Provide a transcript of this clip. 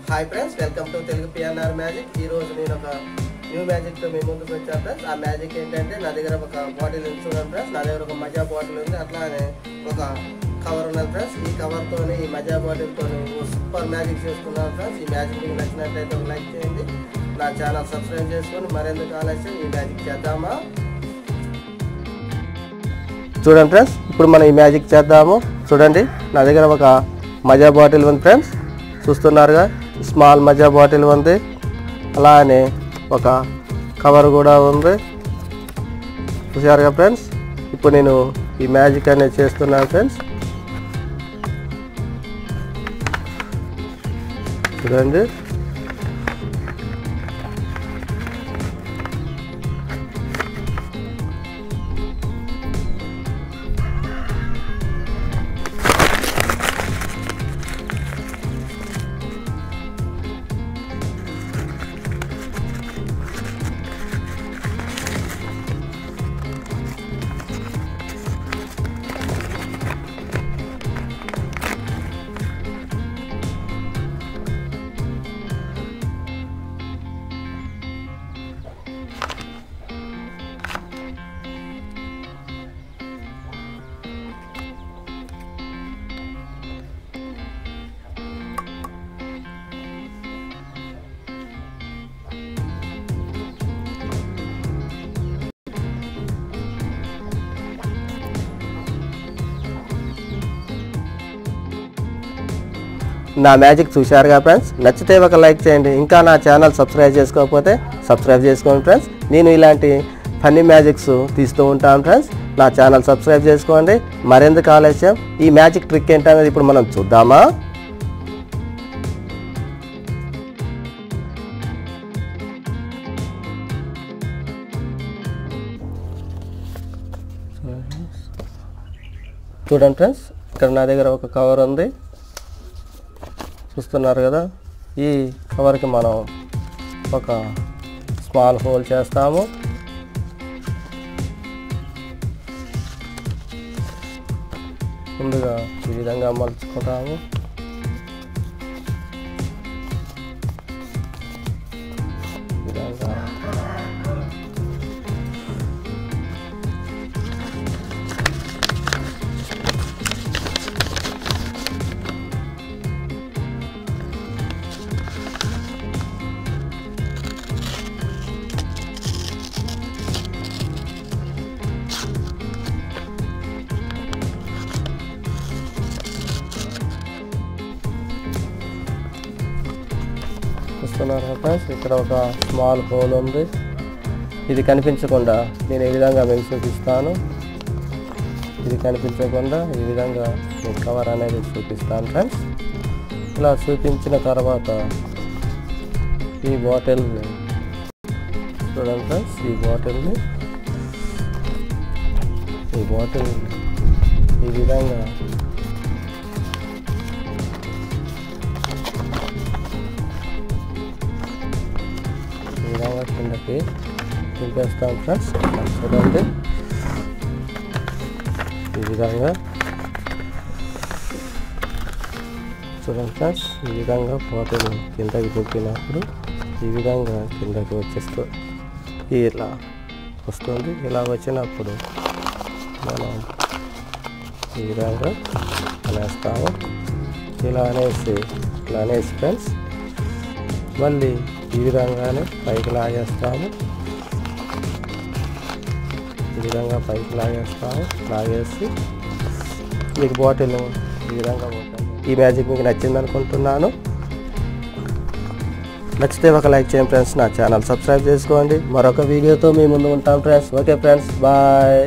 Hi friends, welcome to Telugu PNR magic. ఈరోజు నేను ఒక న్యూ మ్యాజిక్తో మీ ముందుకు వచ్చాను ఫ్రెండ్స్. ఆ మ్యాజిక్ ఏంటంటే నా దగ్గర ఒక బాటిల్ ఉంది చూడండి ఫ్రెండ్స్. నా దగ్గర ఒక మజా బాటిల్ ఉంది, అట్లానే ఒక కవర్ ఉన్నది ఫ్రెండ్స్. ఈ కవర్తో ఈ మజా బాటిల్తో సూపర్ మ్యాజిక్ చేసుకున్నాను ఫ్రెండ్స్. ఈ మ్యాజిక్ మీకు నచ్చినట్లయితే ఒక లైక్ చేయండి, నా ఛానల్ సబ్స్క్రైబ్ చేసుకొని మరెందుకు ఆలస్యం ఈ మ్యాజిక్ చేద్దామా. చూడండి ఫ్రెండ్స్, ఇప్పుడు మనం ఈ మ్యాజిక్ చేద్దాము. చూడండి, నా దగ్గర ఒక మజా బాటిల్ ఉంది ఫ్రెండ్స్, చూస్తున్నారుగా. స్మాల్ మజా బాటిల్ ఉంది, అలానే ఒక కవర్ కూడా ఉంది, చూసారుగా ఫ్రెండ్స్. ఇప్పుడు నేను ఈ మ్యాజిక్ అనేది చేస్తున్నాను ఫ్రెండ్స్. చూడండి, నా మ్యాజిక్ చూశారుగా ఫ్రెండ్స్. నచ్చితే ఒక లైక్ చేయండి, ఇంకా నా ఛానల్ సబ్స్క్రైబ్ చేసుకోకపోతే సబ్స్క్రైబ్ చేసుకోండి ఫ్రెండ్స్. నేను ఇలాంటి ఫన్నీ మ్యాజిక్స్ తీస్తూ ఉంటాను ఫ్రెండ్స్. నా ఛానల్ సబ్స్క్రైబ్ చేసుకోండి. మరెందుకు ఆలస్యం, ఈ మ్యాజిక్ ట్రిక్ ఏంటనేది ఇప్పుడు మనం చూద్దామా. చూడండి ఫ్రెండ్స్, ఇక్కడ నా దగ్గర ఒక కవర్ ఉంది, చూస్తున్నారు కదా. ఈ కవర్కి మనం ఒక స్మాల్ హోల్ చేస్తాము. ముందుగా ఈ విధంగా మలుచుకుంటాము. విధంగా చూస్తున్నారు ఫ్రెండ్స్. ఇక్కడ ఒక స్మాల్ హోల్ ఉంది, ఇది కనిపించకుండా నేను ఈ విధంగా మీకు చూపిస్తాను. ఇది కనిపించకుండా ఈ విధంగా నేను కవర్ అనేది చూపిస్తాను ఫ్రెండ్స్. ఇలా చూపించిన తర్వాత ఈ బాటిల్ని చూడండి ఫ్రెండ్స్. ఈ బాటిల్ని ఈ విధంగా కిందకి దింపేస్తాం ఫ్రెండ్స్. చూడండి, ఈ విధంగా చూడండి ఫ్రెండ్స్. ఈ విధంగా బాటిల్ కిందకి దింపినప్పుడు ఈ విధంగా కిందకి వచ్చేస్తుంది, ఇలా వస్తుంది. ఇలా వచ్చినప్పుడు మనం ఈ విధంగా అనేస్తాము. ఇలా అనేసి ఫ్రెండ్స్ మళ్ళీ ఈ విధంగానే పైకి లాగేస్తాము. ఈ విధంగా పైకి లాగేసి మీకు బాటిల్ ఈ విధంగా పోతాను. ఈ మ్యాజిక్ మీకు నచ్చింది అనుకుంటున్నాను. నచ్చితే ఒక లైక్ చేయండి ఫ్రెండ్స్, నా ఛానల్ సబ్స్క్రైబ్ చేసుకోండి. మరొక వీడియోతో మీ ముందు ఉంటాం ఫ్రెండ్స్. Okay friends, bye.